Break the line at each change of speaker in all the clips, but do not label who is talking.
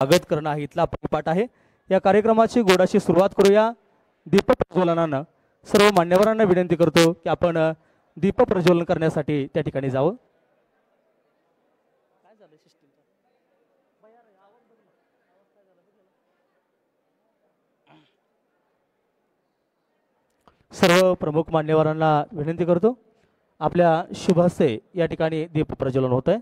स्वागत करणं हा इथला परिपाठ आहे। या कार्यक्रमाची गोडाशी सुरुवात करूया दीप प्रज्वलनानं। सर्व मान्यवरांना विनंती करतो की आपण दीप प्रज्वलन करण्यासाठी त्या ठिकाणी जावं। सर्व प्रमुख मान्यवरांना विनंती करतो, आपल्या शुभ हस्ते या ठिकाणी दीप प्रज्वलन होत आहे।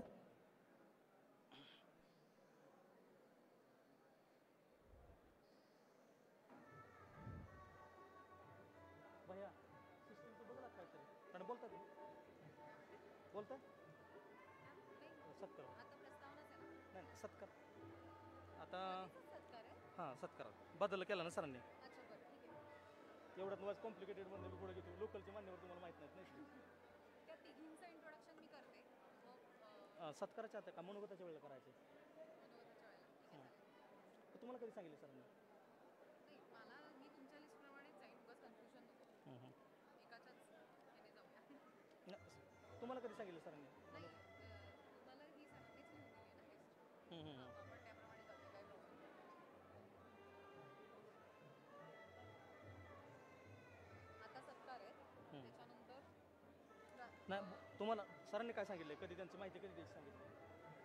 सत्कार बदल केला ना सरांनी। एवढं तुम्हाला कॉम्प्लिकेटेड मध्ये मी पुढे घेतो, लोकलचे मान्यवर तुम्हाला माहित नाहीत ना। त्या तिघींचं इंट्रोडक्शन मी करते, सत्काराच्या आता का मनोगताच्या वेळेला करायचे? तुम्हाला कधी सांगितलं सरांनी? मला मी तुमच्या लिस्ट प्रमाणेच जाईन, बस कन्फ्युजन नको। एकाच्याच याने जाऊया। तुम्हाला कधी सांगितलं सरांनी? मला ही सांगितलीच नव्हती ना लिस्ट। आपण त्याप्रमाणे जातो, काय प्रॉब्लेम आता सत्कार आहे त्याच्यानंतर नाही। तुम्हाला सरांनी काय सांगितलं, कधी त्यांची माहिती कधी द्यायची सांगितलं?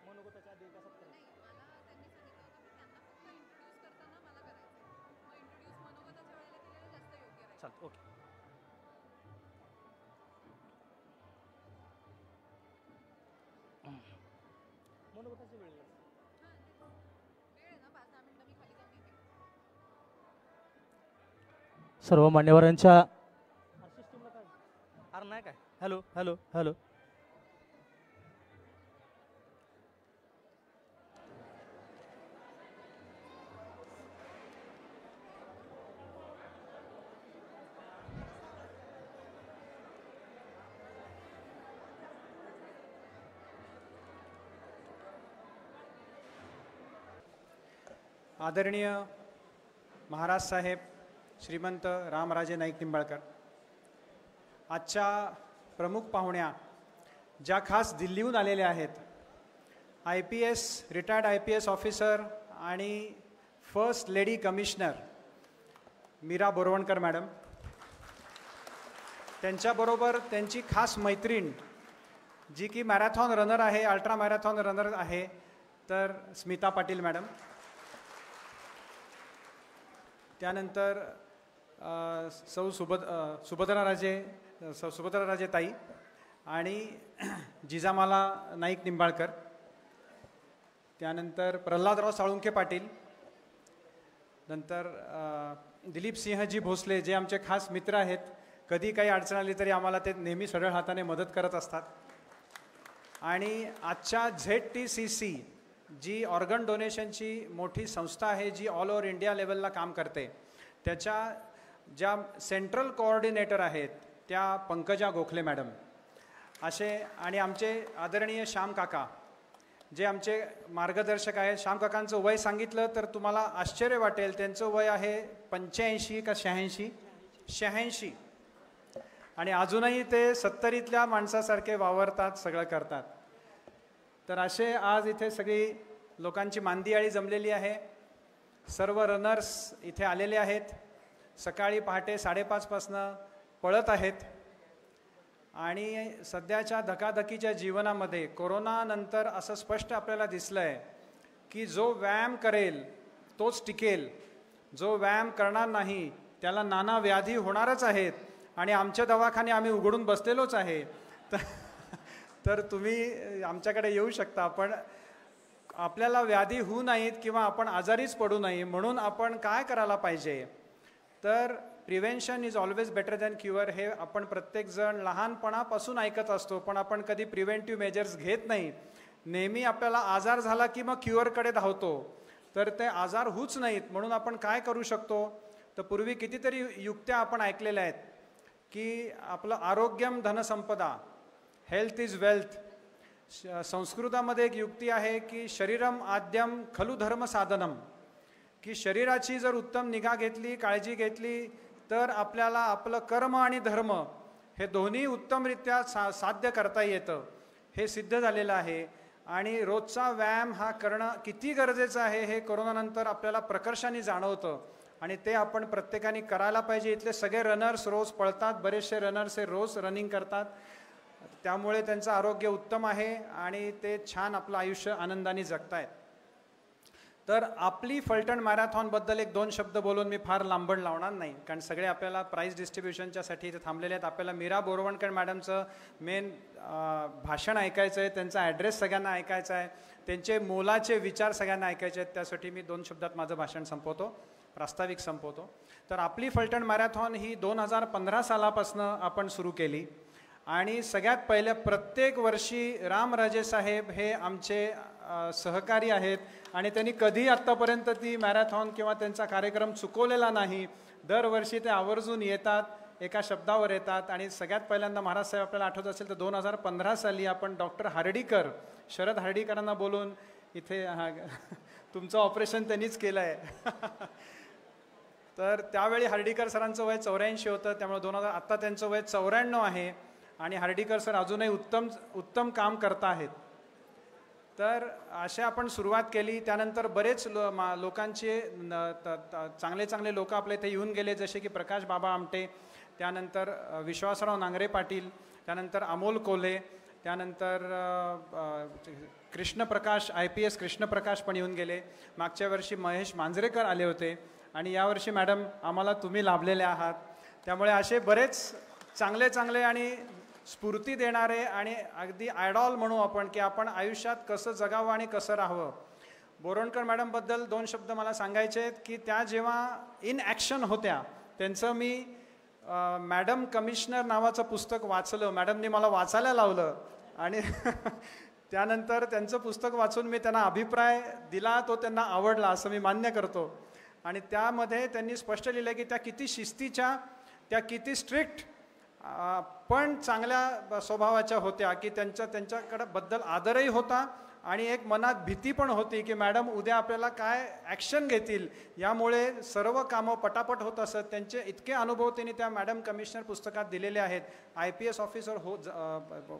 मनोगताच्या आधी का सत्कार? नाही, मला त्यांनी सांगितलं होतं की त्यांना फक्त इंट्रोड्यूस करताना मला करायचं, मग इंट्रोड्यूस मनोगताच्या वेळेला केलेलं जास्त योग्य राहील। चालतं, ओके। मनोगताच्या वेळेला वेळ आहे ना, 5-10 मिनिटं मी खाली जाऊन येते। सर्व मान्यवरांच्या सिस्टीमला काय अरे नाही काय, हॅलो हॅलो हॅलो।
आदरणीय महाराज साहेब श्रीमंत रामराजे नाईक निंबाळकर, आजच्या प्रमुख पाहुण्या ज्या खास दिल्लीहून आलेल्या आहेत, IPS रिटायर्ड IPS ऑफिसर आणि first lady commissioner Meera Borwankar madam, त्यांच्याबरोबर त्यांची खास मैत्रीण जी की मॅरेथॉन रनर आहे, अल्ट्रा मॅरेथॉन रनर आहे, तर स्मिता पाटील मॅडम, त्यानंतर सुभद्राराजे ताई आणि जिजामाला नाईक निंबाळकर, त्यानंतर प्रल्हादराव साळुंखे पाटील, नंतर दिलीप सिंहजी भोसले जे आमचे खास मित्र आहेत, कधी काही अडचण आली तरी आम्हाला ते नेहमी सरळ हाताने मदत करत असतात, आणि आजच्या ZTCC जी ऑर्गन डोनेशनची मोठी संस्था आहे, जी ऑल ओव्हर इंडिया लेवलला काम करते, त्याच्या ज्या सेंट्रल कोऑर्डिनेटर आहेत त्या पंकजा गोखले मॅडम असे, आणि आमचे आदरणीय श्याम काका जे आमचे मार्गदर्शक आहेत। श्याम काकांचं वय सांगितलं तर तुम्हाला आश्चर्य वाटेल, त्यांचं वय आहे 85 का 86, आणि अजूनही ते 70तल्या माणसासारखे वावरतात, सगळं करतात। तर असे आज इथे सगळी लोकांची मांदियाळी जमलेली आहे। सर्व रनर्स इथे आलेले आहेत, सकाळी पहाटे 5:30 पासनं पळत आहेत, आणि सध्याच्या धकाधकीच्या जीवनामध्ये कोरोनानंतर असं स्पष्ट आपल्याला दिसलं आहे की जो व्यायाम करेल तोच टिकेल, जो व्यायाम करणार नाही त्याला नाना व्याधी होणारच आहेत, आणि आमचे दवाखाने आम्ही उघडून बसलेलोच आहे। तर तुम्ही आमच्याकडे येऊ शकता, पण आपल्याला व्याधी होऊ नाहीत किंवा आपण आजारीच पडू नये म्हणून आपण काय करायला पाहिजे, तर prevention is always better than cure हे आपण प्रत्येकजण लहानपणापासून ऐकत असतो, पण आपण कधी प्रिव्हेंटिव्ह मेजर्स घेत नाही। नेहमी आपल्याला आजार झाला की मग क्युअरकडे धावतो, तर ते आजार होऊच नाहीत म्हणून आपण काय करू शकतो, तर पूर्वी कितीतरी युक्त्या आपण ऐकलेल्या आहेत की आपलं आरोग्यम धनसंपदा, हेल्थ इज वेल्थ। संस्कृतामध्ये एक युक्ती आहे की शरीरम आद्यम खलु धर्म साधनम, की शरीराची जर उत्तम निगा घेतली, काळजी घेतली तर आपल्याला आपलं कर्म आणि धर्म हे दोन्ही उत्तमरित्या साध्य करता येतं, हे सिद्ध झालेलं आहे। आणि रोजचा व्यायाम हा करणं किती गरजेचं आहे हे कोरोनानंतर आपल्याला प्रकर्षाने जाणवतं आणि ते आपण प्रत्येकाने करायला पाहिजे. इथले सगळे रनर्स रोज पळतात, बरेचसे रनर्स हे रोज रनिंग करतात, त्यामुळे त्यांचं आरोग्य उत्तम आहे आणि ते छान आपलं आयुष्य आनंदाने जगतायत. तर आपली फलटण मॅरेथॉनबद्दल एक दोन शब्द बोलून मी फार लांबण लावणार नाही, कारण सगळे आपल्याला प्राईज डिस्ट्रीब्युशनच्यासाठी इथे थांबलेले आहेत. आपल्याला मीरा बोरवणकर मॅडमचं मेन भाषण ऐकायचं आहे, त्यांचा ॲड्रेस सगळ्यांना ऐकायचा आहे, त्यांचे मोलाचे विचार सगळ्यांना ऐकायचे आहेत. त्यासाठी मी 2 शब्दात माझं भाषण संपवतो, प्रास्ताविक संपवतो. तर आपली फलटण मॅरेथॉन ही 2015 सालापासून आपण सुरू केली आणि सगळ्यात पहिलं प्रत्येक वर्षी रामराजे साहेब हे आमचे सहकारी आहेत आणि त्यांनी कधी आत्तापर्यंत ती मॅरेथॉन किंवा त्यांचा कार्यक्रम चुकवलेला नाही. दरवर्षी ते आवर्जून येतात, एका शब्दावर येतात. आणि सगळ्यात पहिल्यांदा महाराज साहेब आपल्याला आठवत असेल तर 2015 साली आपण डॉक्टर हार्डीकर, शरद हार्डीकरांना बोलून इथे तुमचं ऑपरेशन त्यांनीच केलं आहे. तर त्यावेळी हार्डीकर सरांचं वय 84 होतं, त्यामुळे आत्ता त्यांचं वय 94 आहे आणि हार्डीकर सर अजूनही उत्तम काम करत आहेत. तर अशा आपण सुरुवात केली. त्यानंतर बरेच लोकांचे चांगले लोक आपल्या इथे येऊन गेले, जसे की प्रकाश बाबा आमटे, त्यानंतर विश्वासराव नांगरे पाटील, त्यानंतर अमोल कोल्हे, त्यानंतर कृष्णप्रकाश IPS कृष्णप्रकाश पण येऊन गेले. मागच्या वर्षी महेश मांजरेकर आले होते आणि यावर्षी मॅडम आम्हाला तुम्ही लाभलेले आहात. त्यामुळे असे बरेच चांगले आणि स्फूर्ती देणारे आणि अगदी आयडॉल म्हणू आपण, की आपण आयुष्यात कसं जगावं आणि कसं राहावं. बोरवणकर मॅडमबद्दल 2 शब्द मला सांगायचे आहेत, की त्या जेव्हा इन ॲक्शन होत्या, त्यांचं मी मॅडम कमिशनर नावाचं पुस्तक वाचलं. मॅडमनी मला वाचायला लावलं आणि त्यानंतर त्यांचं पुस्तक वाचून मी त्यांना अभिप्राय दिला, तो त्यांना आवडला असं मी मान्य करतो. आणि त्यामध्ये त्यांनी स्पष्ट लिहिलं की त्या किती शिस्तीच्या, त्या किती स्ट्रिक्ट पण चांगल्या स्वभावाच्या होत्या, की त्यांच्याकडे बद्दल आदरही होता आणि एक मनात भीती पण होती की मॅडम उद्या आपल्याला काय ॲक्शन घेतील, यामुळे सर्व कामं पटापट होत असत. त्यांचे इतके अनुभव त्यांनी त्या मॅडम कमिशनर पुस्तकात दिलेले आहेत. IPS ऑफिसर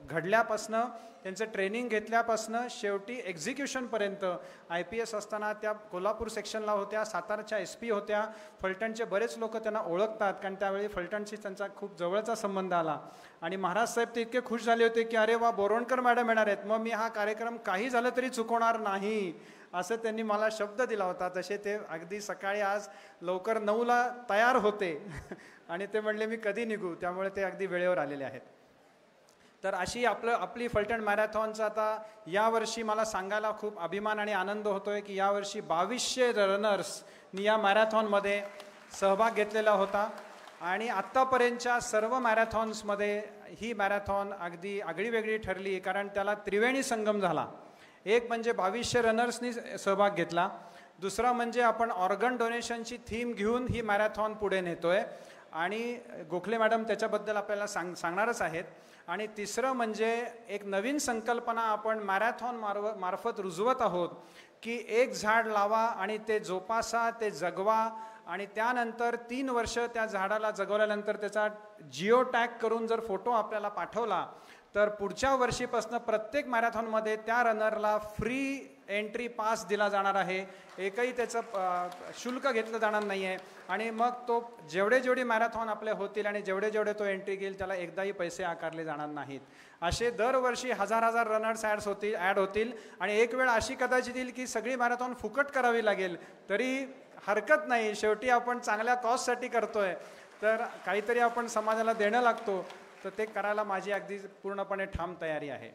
घडल्यापासनं, त्यांचं ट्रेनिंग घेतल्यापासनं शेवटी एक्झिक्युशनपर्यंत. IPS असताना त्या कोल्हापूर सेक्शनला होत्या, सातारच्या SP होत्या. फलटणचे बरेच लोक त्यांना ओळखतात, कारण त्यावेळी फलटणशी त्यांचा खूप जवळचा संबंध आला. आणि महाराज साहेब ते इतके खुश झाले होते की अरे वा, बोरवणकर मॅडम येणार आहेत, मग मी हा कार्यक्रम काही झालं तरी चुकवणार नाही, असं त्यांनी मला शब्द दिला होता. तसे ते अगदी सकाळी आज लवकर 9ला तयार होते आणि ते म्हणले मी कधी निघू, त्यामुळे ते अगदी वेळेवर आलेले आहेत. तर अशी आपली फलटण मॅरेथॉनचं आता यावर्षी मला सांगायला खूप अभिमान आणि आनंद होतोय की यावर्षी 2200 रनर्सनी या मॅरेथॉनमध्ये सहभाग घेतलेला होता. आणि आत्तापर्यंतच्या सर्व मॅरेथॉन्समध्ये ही मॅरेथॉन अगदी आगळीवेगळी ठरली, कारण त्याला त्रिवेणी संगम झाला. एक म्हणजे 2200 रनर्सनी सहभाग घेतला, दुसरा म्हणजे आपण ऑर्गन डोनेशनची थीम घेऊन ही मॅरेथॉन पुढे नेतोय आणि गोखले मॅडम त्याच्याबद्दल आपल्याला सांगणारच आहेत. आणि तिसरं म्हणजे एक नवीन संकल्पना आपण मॅरेथॉन मार्फत रुजवत आहोत की एक झाड लावा आणि ते जोपासा, ते जगवा आणि त्यानंतर 3 वर्ष त्या झाडाला जगवल्यानंतर त्याचा जिओ टॅग करून जर फोटो आपल्याला पाठवला तर पुढच्या वर्षीपासून प्रत्येक मॅरेथॉनमध्ये त्या रनरला फ्री एंट्री पास दिला जाणार आहे. एकही त्याचं शुल्क घेतलं जाणार नाही आहे. आणि मग तो जेवढे मॅरेथॉन आपले होतील आणि जेवढे तो एंट्री घेईल त्याला एकदाही पैसे आकारले जाणार नाहीत. असे दरवर्षी हजार रनर्स ॲड होतील आणि एक वेळ अशी कदाचित येईल की सगळी मॅरेथॉन फुकट करावी लागेल, तरी हरकत नाही. शेवटी आपण चांगल्या कॉजसाठी करतोय, तर काहीतरी आपण समाजाला देणं लागतो, तर ते करायला माझी अगदी पूर्णपणे ठाम तयारी आहे.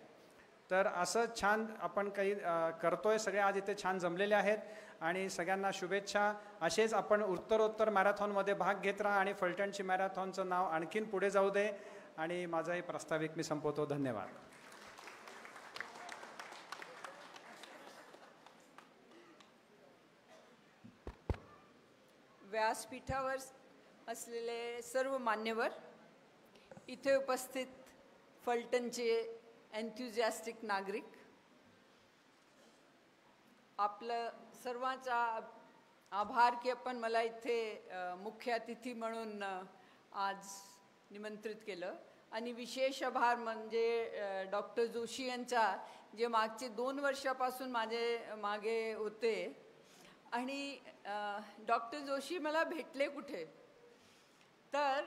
तर असं छान आपण काही करतोय. सगळे आज इथे छान जमलेले आहेत आणि सगळ्यांना शुभेच्छा. असेच आपण उत्तरोत्तर मॅरेथॉनमध्ये भाग घेत राहा आणि फलटणची मॅरेथॉनचं नाव आणखीन पुढे जाऊ दे. आणि माझाही प्रास्ताविक मी संपवतो. धन्यवाद.
व्यासपीठावर असलेले सर्व मान्यवर, इथे उपस्थित फलटणचे एन्थुझियास्टिक नागरिक, आपलं सर्वांचा आभार की आपण मला इथे मुख्य अतिथी म्हणून आज निमंत्रित केलं. आणि विशेष आभार म्हणजे डॉक्टर जोशी यांचा, जे मागचे 2 वर्षापासून माझे मागे होते. आणि डॉक्टर जोशी मला भेटले कुठे, तर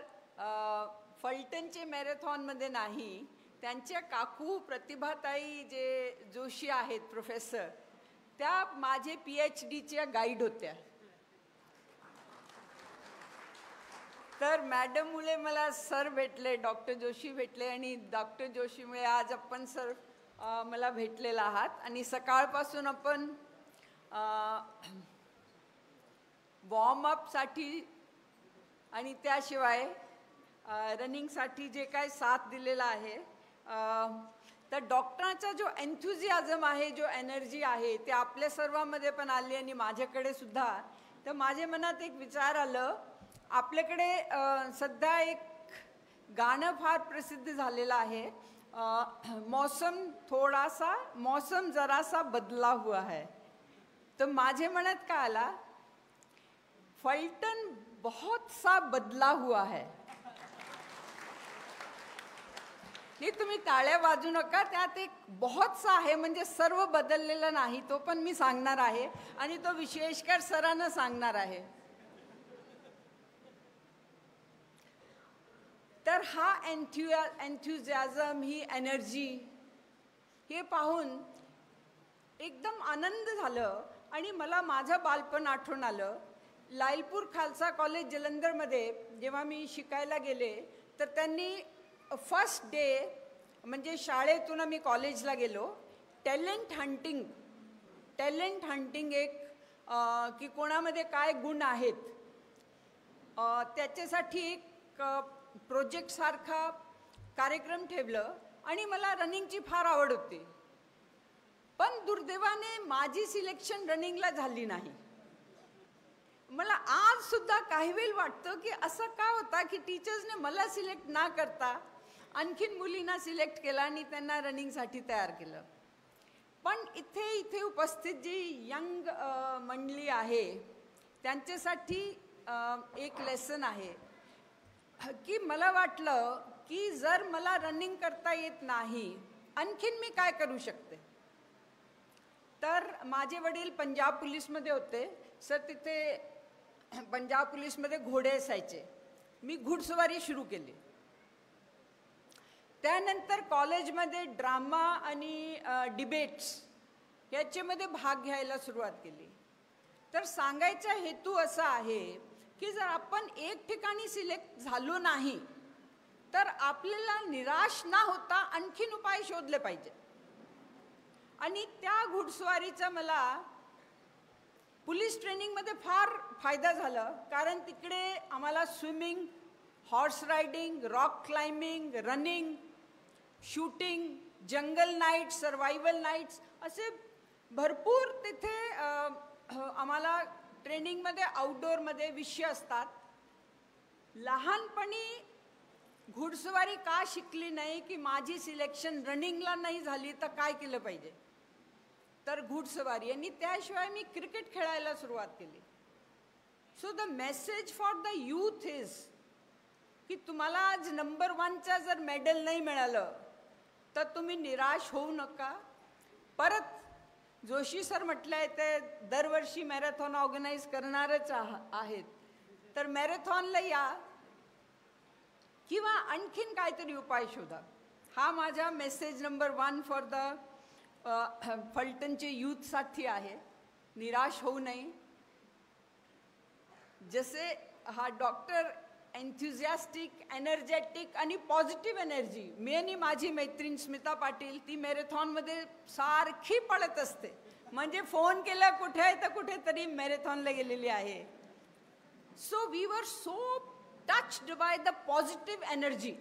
फलटणचे मॅरेथॉनमध्ये नाही, त्यांच्या काकू प्रतिभाताई जे जोशी आहेत प्रोफेसर, त्या माझे PhDच्या गाईड होत्या. तर मॅडममुळे मला सर भेटले, डॉक्टर जोशी भेटले, आणि डॉक्टर जोशीमुळे आज आपण सर मला भेटलेला आहात. आणि सकाळपासून आपण वॉर्मअपसाठी आणि त्याशिवाय रनिंगसाठी जे काय साथ दिलेला आहे, तर डॉक्टरांचा जो एन्थुझियाझम आहे, जो एनर्जी आहे, ते आपल्या सर्वांमध्ये पण आली आणि माझ्याकडे सुद्धा. तर माझ्या मनात एक विचार आलं, आपल्याकडे सध्या एक गाणं फार प्रसिद्ध झालेलं आहे, मौसम जरासा बदला हुआ है. तर माझ्या मनात काय आला, फलटण बहुत सा बदला हुआ है. हे तुम्ही टाळ्या वाजू नका, त्यात एक बहुत सा आहे, म्हणजे सर्व बदललेलं नाही, तो पण मी सांगणार आहे आणि तो विशेषकर सरांना सांगणार आहे. तर हा एन्थुझियाझम, ही एनर्जी, हे पाहून एकदम आनंद झालं आणि मला माझं बालपण आठवण आलं. लालपूर खालसा कॉलेज जलंधरमध्ये जेव्हा मी शिकायला गेले, तर त्यांनी फर्स्ट डे, म्हणजे शाळेतून मी कॉलेजला गेलो, टॅलेंट हंटिंग एक की कोणामध्ये काय गुण आहेत त्याच्यासाठी एक प्रोजेक्टसारखा कार्यक्रम ठेवलं. आणि मला रनिंगची फार आवड होती, पण दुर्दैवाने माझी सिलेक्शन रनिंगला झाली नाही. मला आज सुद्धा काही वेळ वाटतं की असं का होता की टीचर्सने मला सिलेक्ट ना करता आणखीन मुलींना सिलेक्ट केलं आणि त्यांना रनिंगसाठी तयार केलं. पण इथे उपस्थित जी यंग मंडळी आहे, त्यांच्यासाठी एक लेसन आहे की मला वाटलं की जर मला रनिंग करता येत नाही, आणखीन मी काय करू शकते. तर माझे वडील पंजाब पोलीसमध्ये होते सर. तिथे पंजाब पोलीसमध्ये घोडे असायचे. मी घुडसवारी सुरू केली. त्यानंतर कॉलेजमध्ये ड्रामा आणि डिबेट्स याच्यामध्ये भाग घ्यायला सुरुवात केली. तर सांगायचा हेतू असा आहे की जर आपण एक ठिकाणी सिलेक्ट झालो नाही, तर आपल्याला निराश न होता आणखीन उपाय शोधले पाहिजे. आणि त्या घुडसवारीचा मला पोलीस ट्रेनिंगमध्ये फार फायदा झाला, कारण तिकडे आम्हाला swimming, horse riding, rock climbing, running, shooting, jungle nights, survival nights असे भरपूर तिथे आम्हाला ट्रेनिंगमध्ये आउटडोअरमध्ये विषय असतात. लहानपणी घुडसवारी का शिकली नाही की माझी सिलेक्शन रनिंगला नाही झाली तर काय केलं पाहिजे, तर घुडसवारी. आणि त्याशिवाय मी क्रिकेट खेळायला सुरुवात केली. So the message for the youth is की तुम्हाला आज नंबर 1चा जर मेडल नाही मिळालं तर तुम्ही निराश होऊ नका. परत जोशी सर म्हटलंय ते दरवर्षी मॅरेथॉन ऑर्गनाईज करणारच आहेत, तर मॅरेथॉनला या किंवा आणखीन काहीतरी उपाय शोधा. हा माझा मेसेज नंबर 1 फॉर द फलटणचे यूथसाठी आहे. निराश होऊ नये. जसे हा डॉक्टर एन्थुझियास्टिक, एनर्जेटिक आणि पॉझिटिव्ह एनर्जी, मी आणि माझी मैत्रीण स्मिता पाटील ती मॅरेथॉनमध्ये सारखी पळत असते. म्हणजे फोन केला कुठे तर कुठेतरी मॅरेथॉनला गेलेली आहे. So we were so touched by the positive energy,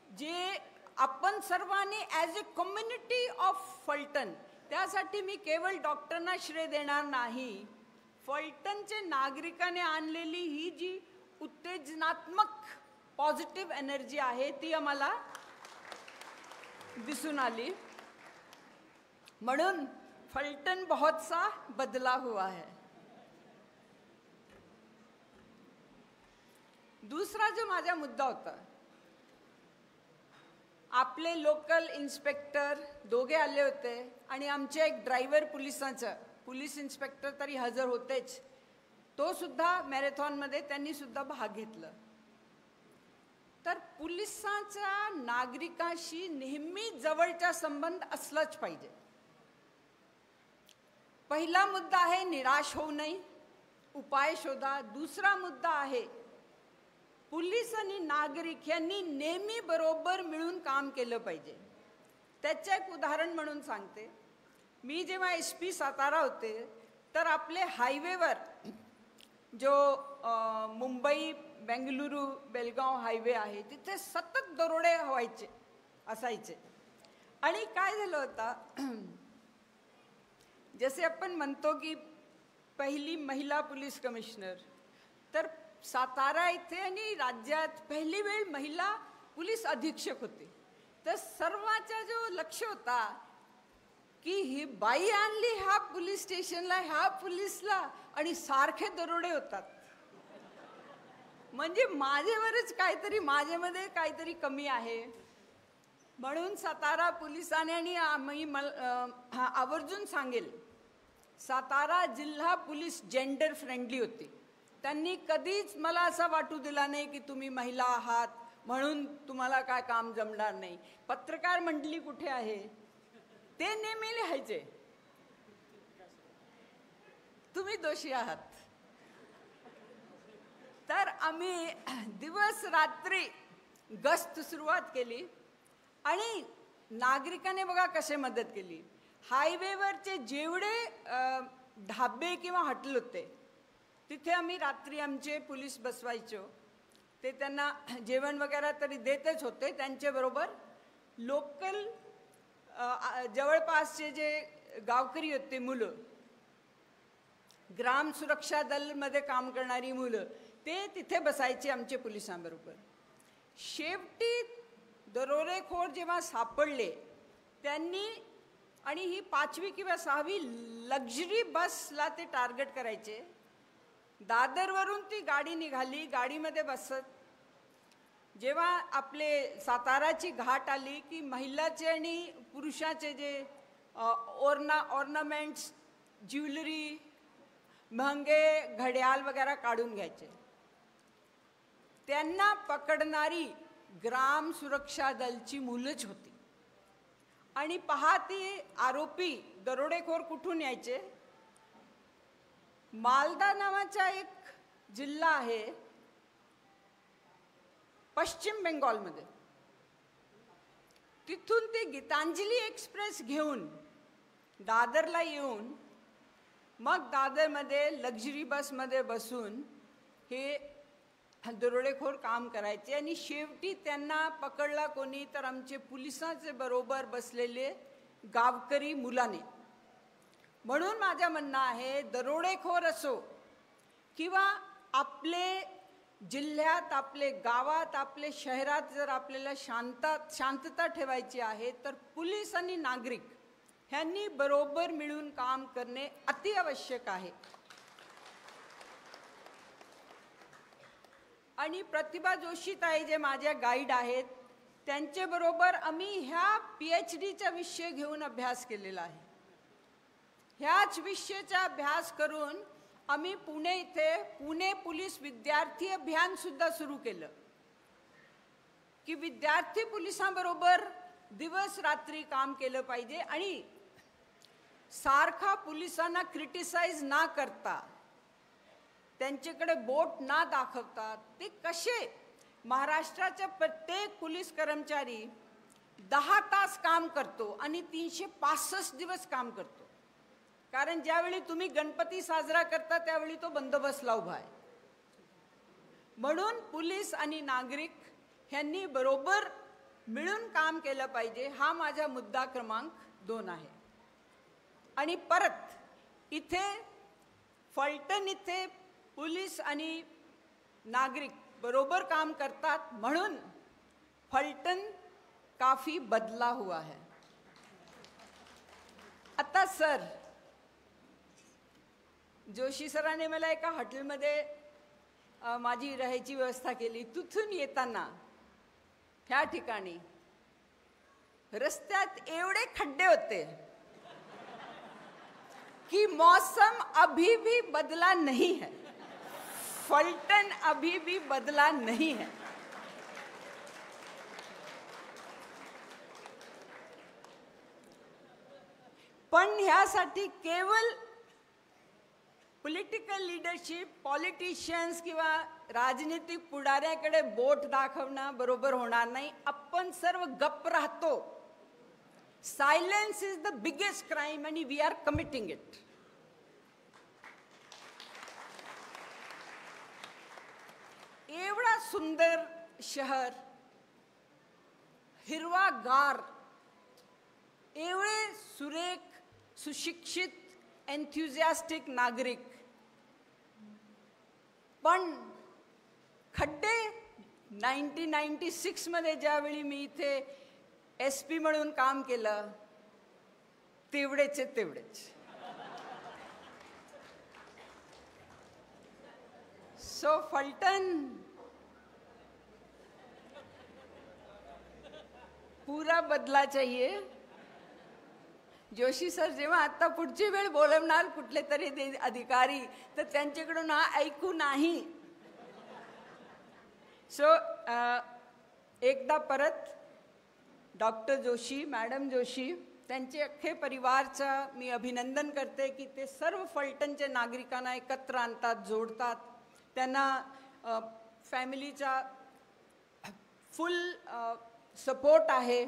जे आपण सर्वांनी as a community of Phaltan, त्यासाठी मी केवळ डॉक्टरांना श्रेय देणार नाही, फलटणचे नागरिकाने आणलेली ही जी उत्तेजनात्मक पॉझिटिव्ह एनर्जी आहे ती आम्हाला दिसून आली. म्हणून फलटण बहुत सा बदला हुआ है. दुसरा जो माझा मुद्दा होता आपले लोकल इन्स्पेक्टर दोघे आले होते आणि आमचे एक ड्रायव्हर पोलीस इन्स्पेक्टर तरी हजर होतेच, तो सुद्धा मॅरेथॉनमध्ये त्यांनी सुद्धा भाग घेतला. तर पोलिसांचा नागरिकांशी नेहमी जवळचा संबंध असलाच पाहिजे. पहिला मुद्दा आहे निराश होऊ नये, उपाय शोधा. दुसरा मुद्दा आहे पोलीस आणि नागरिक यांनी नेहमी बरोबर मिळून काम केलं पाहिजे. त्याचं एक उदाहरण म्हणून सांगते. मी जेव्हा SP सातारा होते तर आपले हायवेवर जो मुंबई बेंगलुरू बेलगाव हायवे आहे तिथे सतत दरोडे असायचे. आणि काय झालं होतं, जसे आपण म्हणतो की पहिली महिला पोलीस कमिशनर, तर सातारा इथे आणि राज्यात पहिली वेळ महिला पोलीस अधीक्षक होते. तर सर्वांचा जो लक्ष होता की ही बाई आणली ह्या पोलीस स्टेशनला, ह्या पोलीसला, आणि सारखे दरोडे होतात. म्हणजे माझ्यामध्ये काहीतरी कमी आहे. म्हणून सातारा पोलिसांनी, आणि आम्ही आवर्जून सांगेल, सातारा जिल्हा पोलीस जेंडर फ्रेंडली होती. त्यांनी कधीच मला असं वाटू दिला नाही की तुम्ही महिला आहात म्हणून तुम्हाला काय काम जमणार नाही. पत्रकार मंडळी कुठे आहे ते नेहमी लिहायचे तुम्ही दोषी आहात. तर आम्ही दिवस रात्री गस्त सुरुवात केली आणि नागरिकांनी बघा कसे मदत केली. हायवेवरचे जेवढे ढाबे किंवा हॉटेल होते तिथे आम्ही रात्री आमचे पोलीस बसवायचो. ते त्यांना जेवण वगैरे तरी देतच होते. त्यांच्याबरोबर लोकल जवळपासचे जे गावकरी होते, मुलं, ग्राम सुरक्षा दलमध्ये काम करणारी मुलं, ते तिथे बसायचे आमच्या पोलिसांबरोबर. शेवटी दरोडेखोर जेव्हा सापडले त्यांनी, आणि ही 5वी किंवा 6वी लक्झरी बसला ते टार्गेट करायचे. दादरवरून ती गाडी निघाली, गाडीमध्ये बसत जेव्हा आपले साताराची घाट आली की महिलाचे आणि पुरुषाचे जे ऑर्नामेंट्स, ज्वेलरी, महंगे घड्याळ वगैरे काढून घ्यायचे. त्यांना पकडणारी ग्राम सुरक्षा दलची मुलंच होती. आणि पहा, ती आरोपी दरोडेखोर कुठून यायचे. मालदा नावाचा एक जिल्हा आहे पश्चिम बेंगॉलमध्ये, तिथून ते गीतांजली एक्सप्रेस घेऊन दादरला येऊन मग दादरमध्ये लक्झरी बसमध्ये बसून हे दरोडेखोर काम करायचे. आणि शेवटी त्यांना पकडला कोणी, तर आमचे पोलिसांचे बरोबर बसलेले गावकरी मुलाने. म्हणून माझं म्हणणं आहे, दरोडेखोर असो किंवा आपले जिल्ह्यात, आपले गावात, आपले शहरात जर आपल्याला शांतता ठेवायची आहे तर पोलीस आणि नागरिक ह्यांनी बरोबर मिळून काम करणे अतिआवश्यक आहे. आणि प्रतिभा जोशी ताई जे माझ्या गाईड आहेत त्यांच्याबरोबर आम्ही ह्या PhDचा विषय घेऊन अभ्यास केलेला आहे. ह्याच विषयाचा अभ्यास करून आम्ही पुणे इथे पुणे पोलीस विद्यार्थी अभियान सुद्धा सुरू केलं की विद्यार्थी पोलिसांबरोबर दिवस रात्री काम केलं पाहिजे. आणि सारखा पोलिसांना क्रिटिसाइज ना करता, त्यांच्याकडे बोट ना दाखवता, ते कसे महाराष्ट्राचा प्रत्येक पोलीस कर्मचारी 10 तास काम करतो आणि 365 दिवस काम करतो. कारण ज्यावेळी तुम्ही गणपती साजरा करता त्यावेळी तो बंदोबस्तला उभा आहे. म्हणून पोलीस आणि नागरिक ह्यांनी बरोबर मिळून काम केलं पाहिजे. हा माझा मुद्दा क्रमांक 2 आहे. आणि परत इथे फलटण इथे पोलीस आणि नागरिक बरोबर काम करतात म्हणून फलटण काफी बदला हुआ है. आता सर जोशी सरांनी मला एका हॉटेलमध्ये माझी राहायची व्यवस्था केली. तिथून येताना ह्या ठिकाणी रस्त्यात एवढे खड्डे होते कि मौसम अभी भी बदला नहीं है, फलटण अभी भी बदला नहीं है। पण ह्यासाठी केवळ पॉलिटिकल लीडरशिप, पॉलिटिशियन्स किंवा राजनीतिक पुढाऱ्याकडे बोट दाखवणं बरोबर होणार नाही। आपण सर्व गप्प राहतो। Silence is the biggest crime आणि वी आर कमिटिंग इट। एवढा सुंदर शहर, हिरवागार, एवढे सुरेख, सुशिक्षित, एन्थुझियास्टिक नागरिक, पण खड्डे 1996 मध्ये ज्यावेळी मी इथे SP म्हणून काम केलं तेवढेचे तेवढेच। सो फलटण पूरा बदला चाहिए। जोशी सर जेव्हा आता पुढची वेळ बोलवणार कुठले तरी अधिकारी तर त्यांच्याकडून हा ऐकू नाही। सो एकदा परत डॉक्टर जोशी, मॅडम जोशी, त्यांचे अख्खे परिवारचं मी अभिनंदन करते की ते सर्व फलटणच्या नागरिकांना एकत्र आणतात, जोडतात, त्यांना फॅमिलीचा फुल सपोर्ट आहे,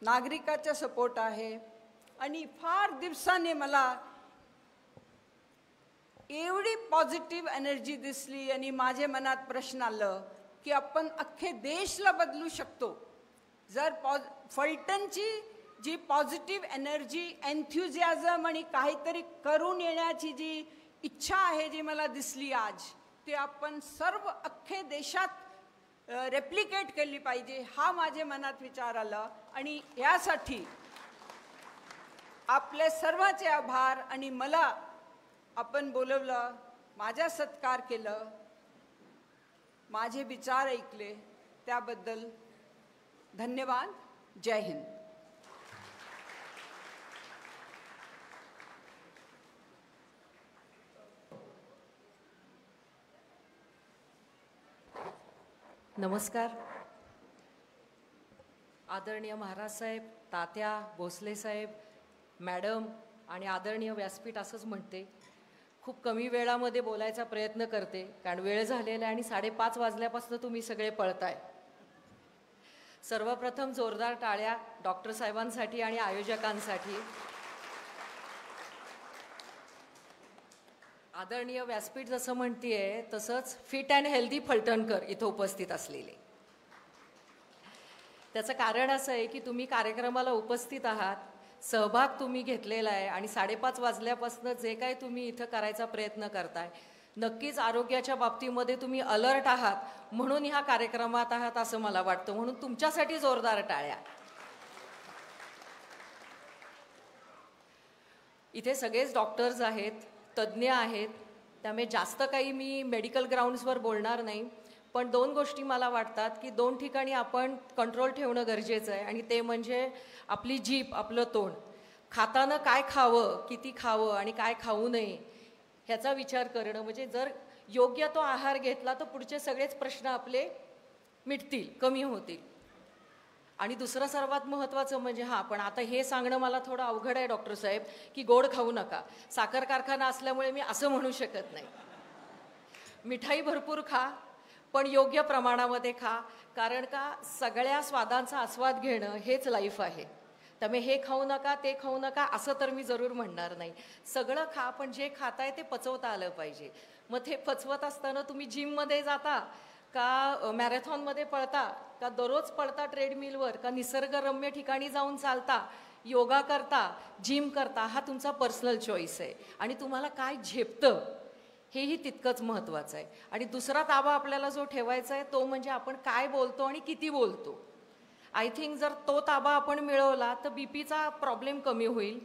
नागरिकाचा सपोर्ट आहे। आणि फार दिवसाने मला एवढी पॉझिटिव्ह एनर्जी दिसली आणि माझ्या मनात प्रश्न आलं की आपण अख्खे देशला बदलू शकतो जर फलटणची जी पॉझिटिव्ह एनर्जी, एन्थुझियाझम आणि काहीतरी करून येण्याची जी इच्छा आहे जी मला दिसली आज, ते आपण सर्व अख्खे देशात रेप्लिकेट केली पाहिजे हा माझ्या मनात विचार आला। आणि यासाठी आपले सर्वांचे आभार। आणि मला आपण बोलवलं, माझा सत्कार केलं, माझे विचार ऐकले त्याबद्दल धन्यवाद। जय हिंद।
नमस्कार। आदरणीय महाराज साहेब, तात्या, भोसले साहेब, मॅडम आणि आदरणीय व्यासपीठ असंच म्हणते। खूप कमी वेळामध्ये बोलायचा प्रयत्न करते कारण वेळ झालेला आहे आणि 5:30 वाजल्यापासून तुम्ही सगळे पळताय। सर्वप्रथम जोरदार टाळ्या डॉक्टर साहेबांसाठी आणि आयोजकांसाठी। आदरणीय व्यासपीठ जसं म्हणतीये तसंच फिट अँड हेल्दी फलटणकर इथं उपस्थित असलेले। त्याचं कारण असं आहे की तुम्ही कार्यक्रमाला उपस्थित आहात, सहभाग तुम्ही घेतलेला आहे आणि 5:30 वाजल्यापासून जे काही तुम्ही इथं करायचा प्रयत्न करताय नक्कीच आरोग्याच्या बाबतीमध्ये तुम्ही अलर्ट आहात म्हणून ह्या कार्यक्रमात आहात असं मला वाटतं। म्हणून तुमच्यासाठी जोरदार टाळ्या। इथे सगळेच डॉक्टर्स आहेत, तज्ज्ञ आहेत, त्यामुळे जास्त काही मी मेडिकल ग्राउंड्सवर बोलणार नाही। पण 2 गोष्टी मला वाटतात की 2 ठिकाणी आपण कंट्रोल ठेवणं गरजेचं आहे आणि ते म्हणजे आपली जीभ, आपलं तोंड। खाताना काय खावं, किती खावं आणि काय खाऊ नये ह्याचा विचार करणं, म्हणजे जर योग्य तो आहार घेतला तर पुढचे सगळेच प्रश्न आपले मिटतील, कमी होतील। आणि दुसरं सर्वात महत्त्वाचं म्हणजे पण आता हे सांगणं मला थोडं अवघड आहे डॉक्टर साहेब की गोड खाऊ नका। साखर कारखाना असल्यामुळे मी असं म्हणू शकत नाही। मिठाई भरपूर खा पण योग्य प्रमाणामध्ये खा, कारण का सगळ्या स्वादांचा आस्वाद घेणं हेच लाईफ आहे। त्यामुळे हे खाऊ नका, ते खाऊ नका असं तर मी जरूर म्हणणार नाही। सगळं खा पण जे खाताय ते पचवता आलं पाहिजे। मग ते पचवत असताना तुम्ही जिममध्ये जाता का, मॅरेथॉनमध्ये पळता का, दररोज पळता ट्रेडमिलवर का, निसर्गरम्य ठिकाणी जाऊन चालता, योगा करता, जिम करता, हा तुमचा पर्सनल चॉईस आहे। आणि तुम्हाला काय झेपतं हेही तितकंच महत्त्वाचं आहे। आणि दुसरा ताबा आपल्याला जो ठेवायचा आहे तो म्हणजे आपण काय बोलतो आणि किती बोलतो। आय थिंक जर तो ताबा आपण मिळवला तर बीपीचा प्रॉब्लेम कमी होईल,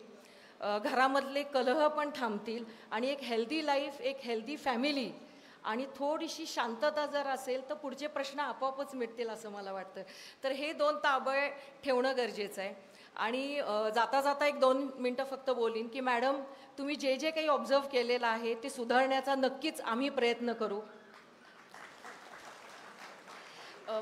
घरामधले कलह पण थांबतील आणि एक हेल्दी लाईफ, एक हेल्दी फॅमिली आणि थोडीशी शांतता जर असेल तर पुढचे प्रश्न आपोआपच मिटतील असं मला वाटतं। तर हे 2 ताबे ठेवणं गरजेचं आहे। आणि जाता जाता एक 2 मिनटं फक्त बोलीन की मॅडम तुम्ही जे जे काही ऑब्झर्व केलेलं आहे ते सुधारण्याचा नक्कीच आम्ही प्रयत्न करू.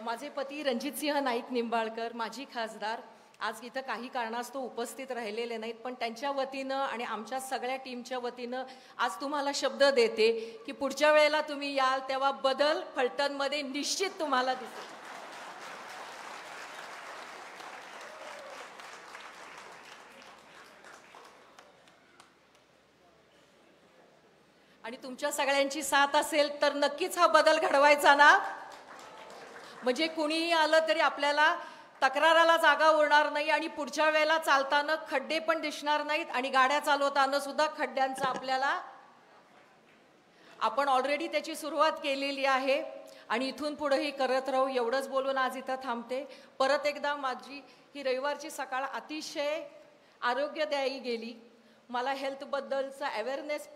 माझे पती रणजितसिंह नाईक निंबाळकर माजी खासदार आज इथं काही कारणास्तव उपस्थित राहिलेले नाहीत, पण त्यांच्या वतीनं आणि आमच्या सगळ्या टीमच्या वतीनं आज तुम्हाला शब्द देते की पुढच्या वेळेला तुम्ही याल तेव्हा बदल फलटणमध्ये निश्चित तुम्हाला दिसेल. आणि तुमच्या सगळ्यांची साथ असेल तर नक्कीच हा बदल घडवायचा ना. म्हणजे कुणीही आलं तरी आपल्याला तक्राराला जागा उरणार नाही आणि पुढच्या वेळेला चालताना खड्डे पण दिसणार नाहीत आणि गाड्या चालवताना सुद्धा खड्ड्यांचा आपल्याला आपण ऑलरेडी त्याची सुरुवात केलेली आहे आणि इथून पुढेही करत राहू. एवढंच बोलून आज इथं थांबते. परत एकदा माझी ही रविवारची सकाळ अतिशय आरोग्यदायी गेली. मला हेल्थबद्दलचा अवेअरनेस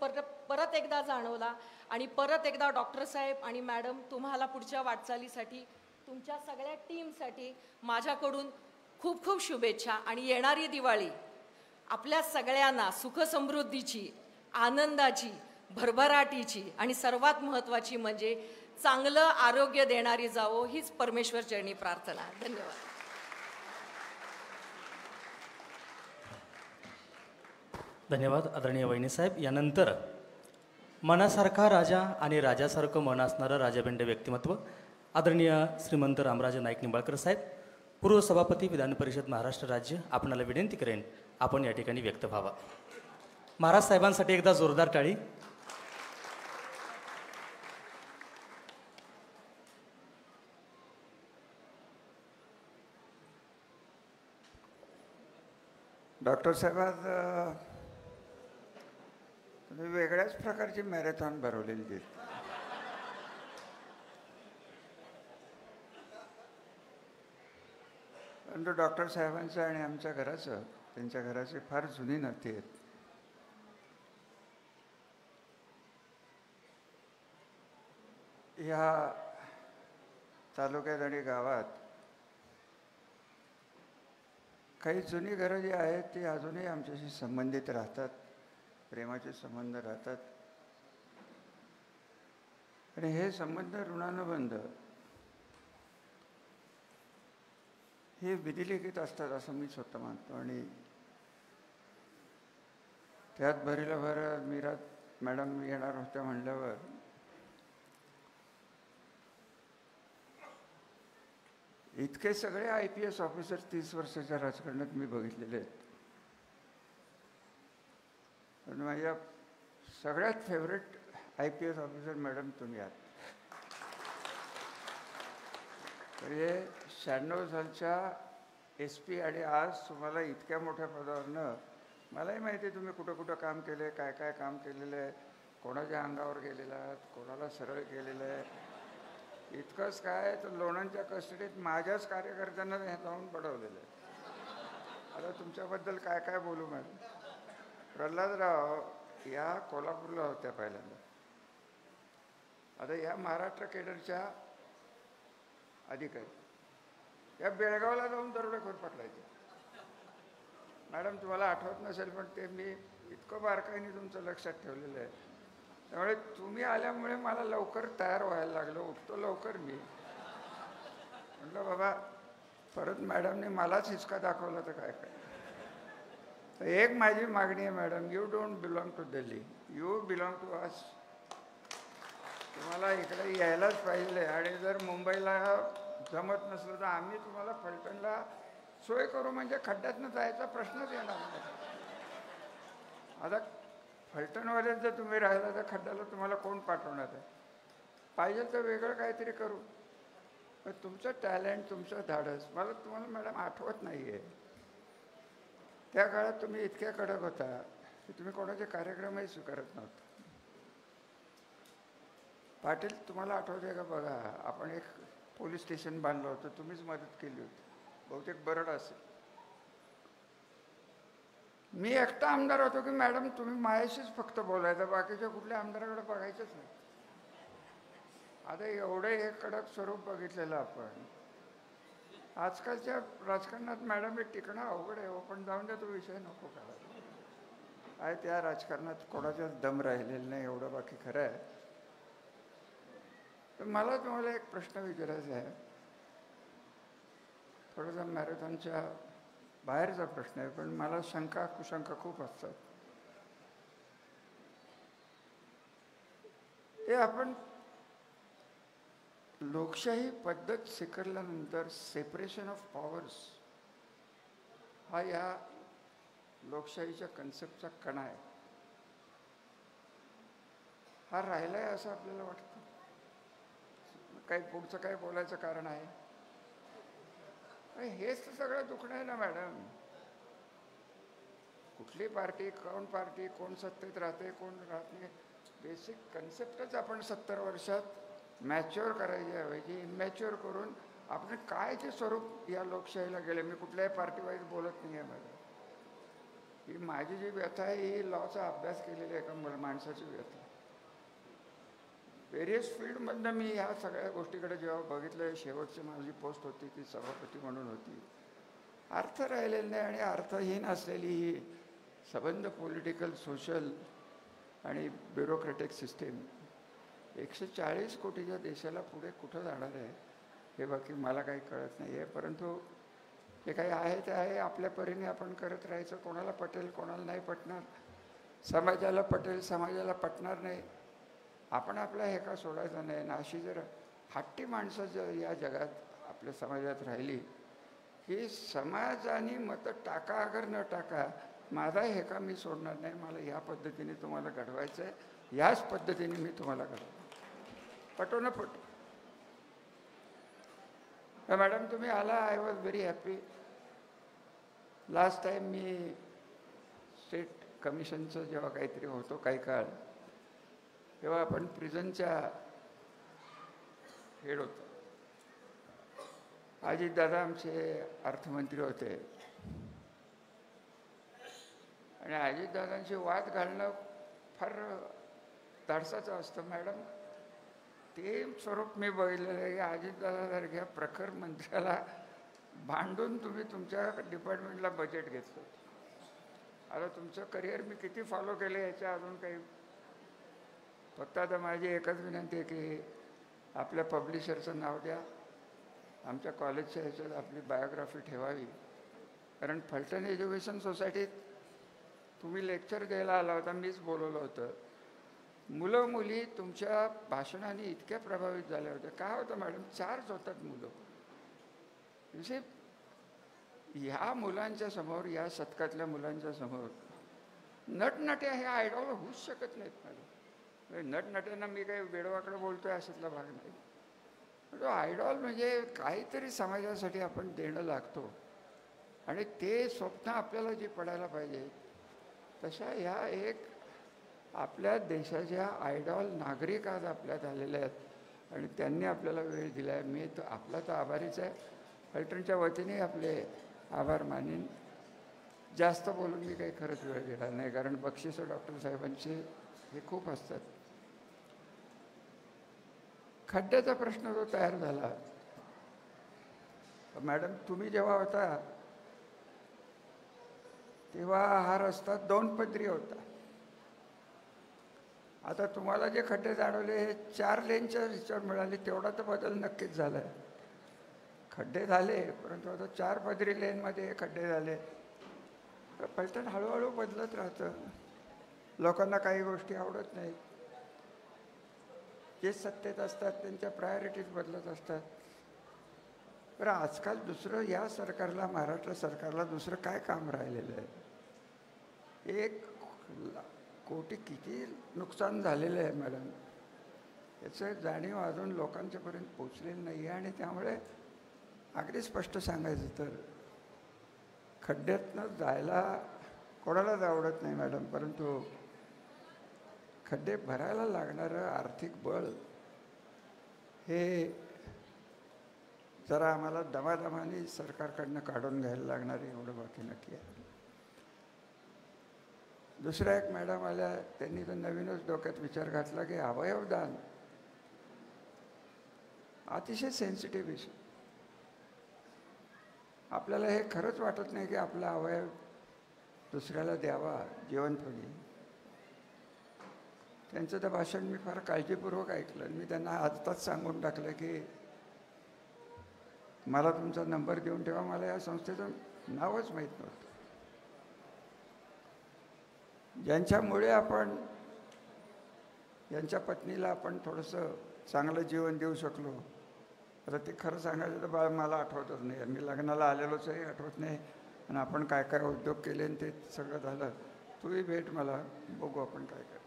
परत एकदा जाणवला आणि परत एकदा डॉक्टर साहेब आणि मॅडम तुम्हाला पुढच्या वाटचालीसाठी तुमच्या सगळ्या टीमसाठी माझ्याकडून खूप खूप शुभेच्छा. आणि येणारी दिवाळी आपल्या सगळ्यांना सुखसमृद्धीची, आनंदाची, भरभराटीची आणि सर्वात महत्त्वाची म्हणजे चांगलं आरोग्य देणारी जावो हीच परमेश्वर चरणी प्रार्थना. धन्यवाद.
धन्यवाद आदरणीय वहिनीसाहेब. यानंतर मनासारखा राजा आणि राजासारखं मन असणारं राजाभिंड व्यक्तिमत्व आदरणीय श्रीमंत रामराजे नाईक निंबाळकर साहेब, पूर्व सभापती विधान परिषद महाराष्ट्र राज्य, आपणाला विनंती करेन आपण या ठिकाणी व्यक्त व्हावा. महाराज साहेबांसाठी एकदा जोरदार टाळी.
डॉक्टर साहेब, आज तुम्ही वेगळ्याच प्रकारची मॅरेथॉन भरवलेली दिसते. परंतु डॉक्टर साहेबांचं आणि आमच्या घराचं, त्यांच्या घराची फार जुनी नाती आहेत. ह्या तालुक्यात आणि गावात काही जुनी घरं जी आहेत ती अजूनही आमच्याशी संबंधित राहतात, प्रेमाचे संबंध राहतात आणि हे संबंध ऋणानुबंध हे विधिलिखित असतात असं मी स्वतः मानतो. आणि त्यात भरीला भर मीरा मॅडम येणार होत्या म्हणल्यावर इतके सगळे IPS ऑफिसर 30 वर्षाच्या राजकारणात मी बघितलेले आहेत. पण माझ्या सगळ्यात फेवरेट IPS ऑफिसर मॅडम तुम्ही आहात. तर हे 96 सालच्या SP आणि आज तुम्हाला इतक्या मोठ्या पदावरनं, मलाही माहिती आहे तुम्ही कुठं कुठं काम केलं आहे, काय काय काम केलेलं आहे, कोणाच्या अंगावर गेलेलं आहात, कोणाला सरळ केलेलं आहे. इतकंच काय तर लोणांच्या कस्टडीत माझ्याच कार्यकर्त्यांना लावून पडवलेलं आहे. आता तुमच्याबद्दल काय काय बोलू मॅडम. प्रल्हादराव या कोल्हापूरला होत्या पहिल्यांदा. आता या महाराष्ट्र केडरच्या अधिकारी या बेळगावला जाऊन दरोडेखोर पकडायचे. मॅडम तुम्हाला आठवत नसेल पण ते मी इतकं बारकाईने तुमचं लक्षात ठेवलेलं आहे. त्यामुळे तुम्ही आल्यामुळे मला लवकर तयार व्हायला लागलं. उठतो लवकर मी. म्हटलं बाबा परत मॅडमने मलाच हिसका दाखवला तर काय काय. तर एक माझी मागणी आहे madam, you don't belong to Delhi, you belong to us. तुम्हाला इकडे यायलाच पाहिजे आणि जर मुंबईला जमत नसलं तर आम्ही तुम्हाला फलटणला सोय करू, म्हणजे खड्ड्यातनं जायचा प्रश्नच येणार नाही. आता फलटणवाल्यात जर तुम्ही राहिला तर खड्ड्याला तुम्हाला कोण पाठवणार आहे. पाहिजे तर वेगळं काहीतरी करू. पण तुमचं टॅलेंट, तुमचं धाडस मला तुम्हाला मॅडम आठवत नाही आहे. त्या काळात तुम्ही इतक्या कडक होता की तुम्ही कोणाचे कार्यक्रमही स्वीकारत नव्हता. पाटील तुम्हाला आठवते का बघा, आपण एक पोलीस स्टेशन बांधलं होतं, तुम्हीच मदत केली होती, बहुतेक बरड असेल. मी एकटा आमदार होतो की मॅडम तुम्ही माझ्याशीच फक्त बोलायचं, बाकीच्या कुठल्या आमदाराकडे बघायचंच नाही. आता एवढं हे कडक स्वरूप बघितलेलं आपण. आजकालच्या राजकारणात मॅडम हे टिकणं अवघड आहे हो, पण जाऊन द्या, तो विषय नको काढायला. आहे त्या राजकारणात कोणाचाच दम राहिलेला नाही, एवढं बाकी खरं आहे. तर मला तुम्हाला एक प्रश्न विचारायचा आहे, थोडासा मॅरेथॉनच्या बाहेरचा प्रश्न आहे, पण मला शंका कुशंका खूप असतात. हे आपण लोकशाही पद्धत स्वीकारल्यानंतर सेपरेशन ऑफ पॉवर्स हा या लोकशाहीच्या कन्सेप्टचा कणा आहे. हा राहिला आहे असं आपल्याला वाटतं. काही पुढचं काय बोलायचं कारण आहे? हेच तर सगळं दुखणं आहे ना मॅडम. कुठली पार्टी, कोण सत्तेत राहते, कोण राहत नाही, बेसिक कन्सेप्टच आपण 70 वर्षात मॅच्युअर करायची ऐवजी इमॅच्युअर करून आपण काय ते स्वरूप या लोकशाहीला गेले. मी कुठल्याही पार्टी वाईज बोलत नाही आहे मला. ही माझी जी व्यथा आहे ही लॉचा अभ्यास केलेली एका माणसाची व्यथा. व्हेरियस फील्डमधनं मी ह्या सगळ्या गोष्टीकडे जेव्हा बघितलं, शेवटची माझी पोस्ट होती ती सभापती म्हणून होती. अर्थ राहिलेला नाही आणि अर्थहीन असलेली ही संबंध पॉलिटिकल, सोशल आणि ब्युरोक्रॅटिक सिस्टीम 140 कोटीच्या देशाला पुढे कुठं जाणार आहे हे बाकी मला काही कळत नाही आहे. परंतु हे काही आहे ते आहे, आपल्या परीने आपण करत राहायचं. कोणाला पटेल, कोणाला नाही पटणार, समाजाला पटेल, समाजाला पटणार नाही, आपण आपला हे का सोडायचा नाही ना. अशी जर हट्टी माणसं जर या जगात आपल्या समाजात राहिली की समाजाने मतं टाका अगर न टाका, माझा हे का मी सोडणार नाही, मला या पद्धतीने तुम्हाला घडवायचं आहे, याच पद्धतीने मी तुम्हाला घडवतो, पटो न पटो. मॅडम तुम्ही आला, I was very happy. Last time मी स्टेट कमिशनचं जेव्हा काहीतरी होतो काही काळ, तेव्हा आपण प्रिझनच्या हेड होतो. अजितदादा आमचे अर्थमंत्री होते आणि अजितदादांशी वाद घालणं फार धाडसाचं असतं मॅडम. ते स्वरूप मी बघितलेलं आहे की अजितदादासारख्या प्रखर मंत्र्याला भांडून तुम्ही तुमच्या डिपार्टमेंटला बजेट घेतलं. आता तुमचं करिअर मी किती फॉलो केलं याच्या अजून काही, फक्त आता माझी एकच विनंती आहे की आपल्या पब्लिशरचं नाव द्या, आमच्या कॉलेजच्या ह्याच्यात आपली बायोग्राफी ठेवावी. कारण फलटण एज्युकेशन सोसायटीत तुम्ही लेक्चर द्यायला आला होता, मीच बोलवलं होतं. मुलं मुली तुमच्या भाषणाने इतक्या प्रभावित झाल्या होत्या. काय होतं मॅडम, 4च होतात मुलं. म्हणजे ह्या मुलांच्या समोर, या शतकातल्या मुलांच्या समोर नटनट्या हे आयडॉल होऊच शकत नाहीत मॅडम. नटनट्यांना मी काही वेडवाकडं बोलतोय अशातला भाग नाही. तो आयडॉल म्हणजे काहीतरी समाजासाठी आपण देणं लागतो आणि ते स्वप्न आपल्याला जे पडायला पाहिजे तशा ह्या एक आपल्या देशाच्या आयडॉल नागरिक आज आपल्यात आलेले आहेत आणि त्यांनी आपल्याला वेळ दिला आहे. मी तर आपला तर आभारीच आहे. फलटणच्या वतीने आपले आभार मानेन. जास्त बोलून मी काही खरंच वेळ दिला नाही, कारण बक्षिसं डॉक्टर साहेबांचे हे खूप असतात. खड्ड्याचा प्रश्न जो तयार झाला, मॅडम तुम्ही जेव्हा होता तेव्हा हा रस्ता 2 पदरी होता. आता तुम्हाला जे खड्डे जाणवले हे 4 लेनच्या ह्याच्यावर मिळाले, तेवढा तर बदल नक्कीच झाला आहे. खड्डे झाले, परंतु आता 4 पदरी लेनमध्ये खड्डे झाले. फलटण हळूहळू बदलत राहतं. लोकांना काही गोष्टी आवडत नाहीत, जे सत्तेत असतात त्यांच्या प्रायोरिटीज बदलत असतात. तर आजकाल दुसरं या सरकारला, महाराष्ट्र सरकारला दुसरं काय काम राहिलेलं आहे? 1 कोटी किती नुकसान झालेलं आहे मॅडम, याचं जाणीव अजून लोकांच्यापर्यंत पोचलेलं नाही आहे. आणि त्यामुळे अगदी स्पष्ट सांगायचं तर खड्ड्यातनं जायला कोणालाच आवडत नाही मॅडम, परंतु खड्डे भरायला लागणारं आर्थिक बळ हे जरा आम्हाला दमादमाने सरकारकडनं काढून घ्यायला लागणार आहे, एवढं बाकी नक्की आहे. दुसऱ्या एक मॅडम आल्या, त्यांनी तर नवीनच डोक्यात विचार घातला की अवयवदान अतिशय सेन्सिटिव्ह इश्यू. आपल्याला हे खरंच वाटत नाही की आपला अवयव दुसऱ्याला द्यावा जिवंतपणी. त्यांचं ते भाषण मी फार काळजीपूर्वक ऐकलं. मी त्यांना आत्ताच सांगून टाकलं की मला तुमचा नंबर देऊन ठेवा. मला या संस्थेचं नावच माहीत नव्हतं. ज्यांच्यामुळे आपण यांच्या पत्नीला आपण थोडंसं चांगलं जीवन देऊ शकलो. आता ते खरं सांगायचं तर बाळ मला आठवतच नाही. मी लग्नाला आलेलोचही आठवत नाही. आणि आपण काय काय उद्योग केले आणि ते सगळं झालं. तूही भेट मला, बघू आपण काय करतो.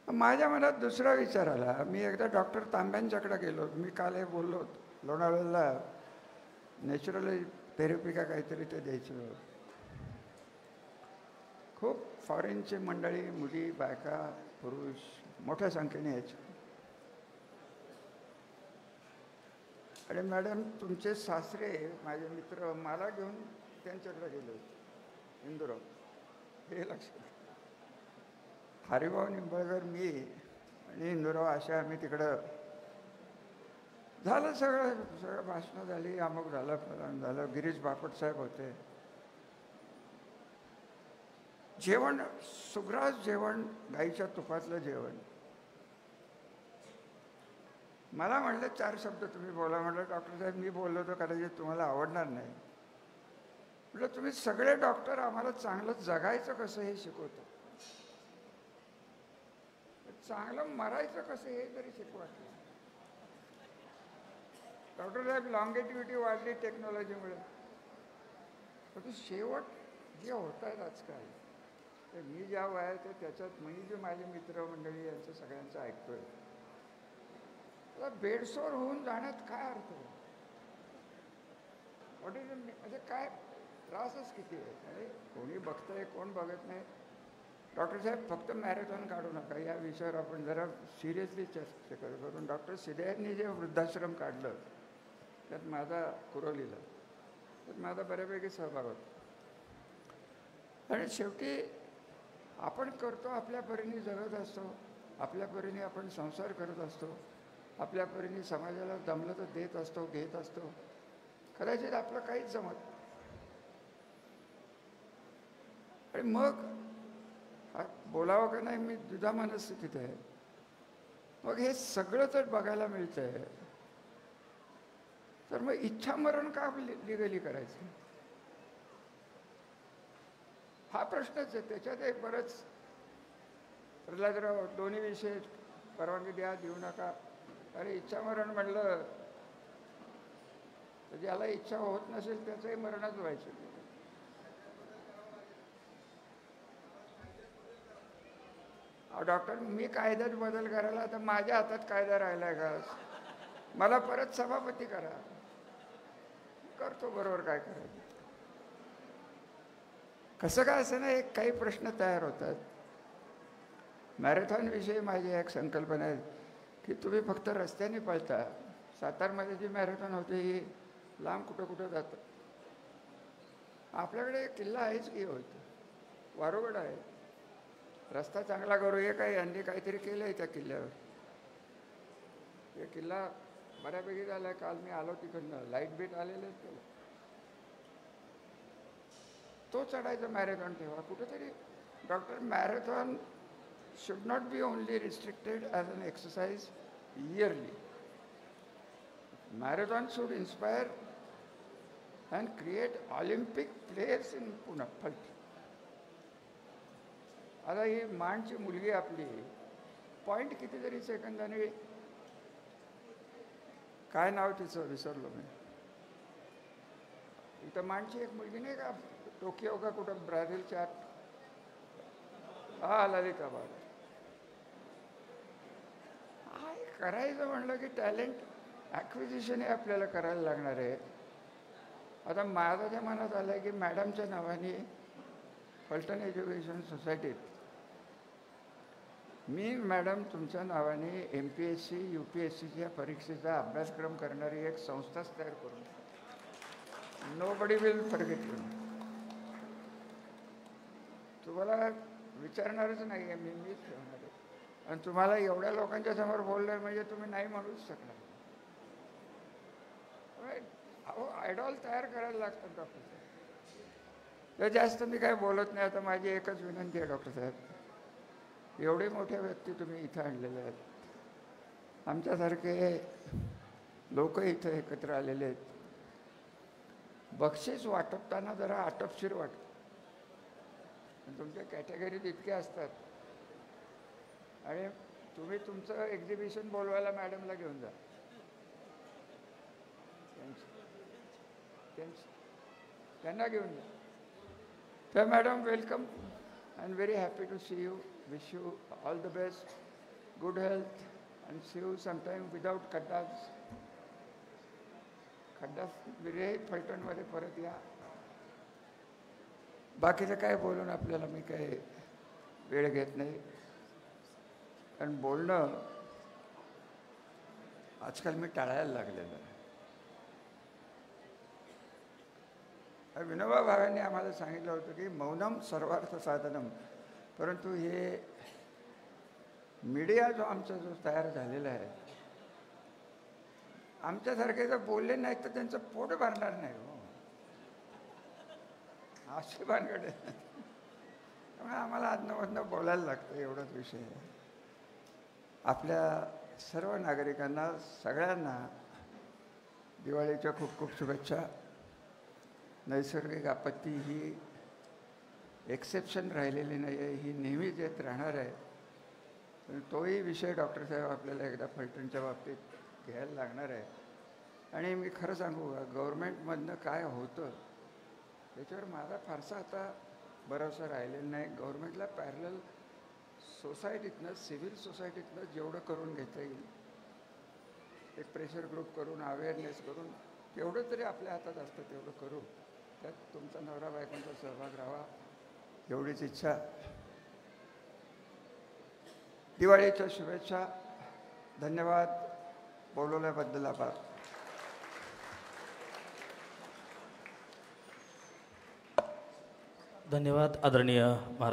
माझ्या मनात दुसरा विचार आला. मी एकदा डॉक्टर तांब्यांच्याकडे गेलो. मी काल हे बोललो होतो, लोणावळ्याला नॅचरल थेरपी का काहीतरी ते द्यायचं. खूप फॉरेनची मंडळी, मुली, बायका, पुरुष मोठ्या संख्येने यायचे. आणि मॅडम तुमचे सासरे माझे मित्र मला घेऊन त्यांच्याकडे गेले होते इंदुराव. हे लक्षात. हरिभाऊ निंबाळकर, मी आणि इंदुराव अशा आम्ही तिकडं. झालं सगळं भाषणं झाली, अमुक झालं, फलान झालं. गिरीश बापट साहेब होते. जेवण सुग्रास जेवण, गाईच्या तुपातलं जेवण. मला म्हटलं 4 शब्द तुम्ही बोला. म्हटलं डॉक्टर साहेब मी बोललो तर कदाचित तुम्हाला आवडणार नाही. म्हटलं तुम्ही सगळे डॉक्टर आम्हाला चांगलं जगायचं कसं हे शिकवतो, चांगलं मरायचं कसं हे तरी शिकवा. डॉक्टर साहेब लॉंगेटिव्हिटी वाढली टेक्नॉलॉजीमुळे. पण शेवट जे होत आहेत आजकाल, ते मी ज्या वयात आहे त्याच्यात मी जे माझे मित्रमंडळी यांचं सगळ्यांचं ऐकतोय, तर बेडसोर होऊन जाण्यात काय अर्थ आहे? व्हॉट इज म्हणजे काय त्रासच किती आहे. अरे कोणी बघतंय, कोण बघत नाही. डॉक्टर साहेब फक्त मॅरेथॉन काढू नका. या विषयावर आपण जरा सिरियसली चर्चा करून. डॉक्टर सिधे यांनी जे वृद्धाश्रम काढलं त्यात माझा कुरोलीला, त्यात माझा बऱ्यापैकी सहभाग होता. आणि शेवटी आपण करतो आपल्या परीने, जगत असतो आपल्या परीने, आपण संसार करत असतो आपल्या परीने, समाजाला जमलं तर देत असतो, घेत असतो. कदाचित आपलं काहीच जमत. आणि मग बोलावं का नाही, मी दुधा मनस्थितीत आहे. मग हे सगळं जर बघायला मिळतंय तर मग इच्छामरण का लिगली करायचं, हा प्रश्नच आहे. त्याच्यात एक बरंच प्रल्हादराव दोन्ही विषय परवानगी द्या, देऊ नका. अरे इच्छामरण म्हणलं तर ज्याला इच्छा होत नसेल त्याचंही मरणच व्हायचं. डॉक्टर मी कायद्यात बदल करायला तर माझ्या हातात कायदा राहिलाय का? मला परत सभापती करा, करतो बरोबर काय करायचं. कसं काय असं नाही, काही प्रश्न तयार होतात. मॅरेथॉनविषयी माझी एक संकल्पना आहे की तुम्ही फक्त रस्त्याने पळता. सातारमध्ये जी मॅरेथॉन होते ही लांब कुठं कुठं जातं. आपल्याकडे किल्ला आहेच की होतं, वारुगड आहे. रस्ता चांगला करू, हे काही यांनी काहीतरी केलं आहे त्या किल्ल्यावर. हे किल्ला बऱ्यापैकी झाला आहे. काल मी आलो तिकडनं, लाईट बीट आलेले आहेत त्याला. तो चढायचा मॅरेथॉन ठेवा कुठेतरी. Doctor marathon should not be only restricted as an exercise yearly. Marathon should inspire and create Olympic players in Pune. आता ही माणची मुलगी आपली पॉईंट कितीतरी सेकंदाने, काय नाव तिचं विसरलो मी. इथं माणची एक मुलगी नाही का, टोकियो का कुठं ब्राझीलच्या, हा ललिता बाबा. करायचं म्हणलं की टॅलेंट ॲक्विजिशन हे आपल्याला करायला लागणार आहे. आता माझ्या त्या मनात आलं की मॅडमच्या नावाने फलटण एज्युकेशन सोसायटीत मी मॅडम तुमच्या नावाने MPSC UPSCच्या परीक्षेचा अभ्यासक्रम करणारी एक संस्थाच तयार करून. Nobody will forget you. तुम्हाला विचारणारच नाही आहे, मीच ठेवणार आहे. आणि तुम्हाला एवढ्या लोकांच्या समोर बोललं म्हणजे तुम्ही नाही म्हणूच शकणार. त्यामुळे अहो आयडॉल तयार करायला लागतात डॉक्टर साहेब. तर जास्त मी काय बोलत नाही. आता माझी एकच विनंती आहे डॉक्टर साहेब, एवढे मोठे व्यक्ती तुम्ही इथं आणलेले आहेत, आमच्यासारखे लोक इथं एकत्र आलेले आहेत, बक्षीस वाटपताना जरा आटपशीर वाटतं. तुमच्या कॅटेगरीत इतके असतात आणि तुम्ही तुमचं एक्झिबिशन बोलवायला मॅडमला घेऊन जा. त्यांना घेऊन जा. तर madam welcome and very happy to see you. Wish you all the best, good health and see you sometime without खड्डास. विरहित फलटणमध्ये परत या. बाकीचं काय बोलून आपल्याला मी काय वेळ घेत नाही, कारण बोलणं आजकाल मी टाळायला लागलेलं आहे. विनोबा भावेंनी आम्हाला सांगितलं होतं की मौनम सर्वार्थ साधनम, परंतु हे मीडिया जो आमचा जो तयार झालेला आहे, आमच्यासारखे जर बोलले नाहीत तर त्यांचं पोट भरणार नाही हो, अशी भानगड आहे. त्यामुळे आम्हाला अधनमधनं बोलायला लागतं, एवढाच विषय आहे. आपल्या सर्व नागरिकांना सगळ्यांना दिवाळीच्या खूप खूप शुभेच्छा. नैसर्गिक आपत्ती ही एक्सेप्शन राहिलेली नाही आहे, ही नेहमीच येत राहणार आहे. पण तोही विषय डॉक्टर साहेब आपल्याला एकदा फलटणच्या बाबतीत घ्यायला लागणार आहे. आणि मी खरं सांगू का, गव्हर्मेंटमधनं काय होतं त्याच्यावर माझा फारसा आता भरोसा राहिलेला नाही. गव्हर्मेंटला पॅरलल सोसायटीतनं, सिव्हिल सोसायटीतनं जेवढं करून घेता येईल, एक प्रेशर ग्रुप करून, अवेअरनेस करून, तेवढं तरी आपल्या हातात असतं तेवढं करू. त्यात तुमचा नवरा बायकोंचा सहभाग राहावा एवढीच इच्छा. दिवाळीच्या शुभेच्छा. धन्यवाद. बोलवल्याबद्दल आभार.
धन्यवाद आदरणीय महाराज.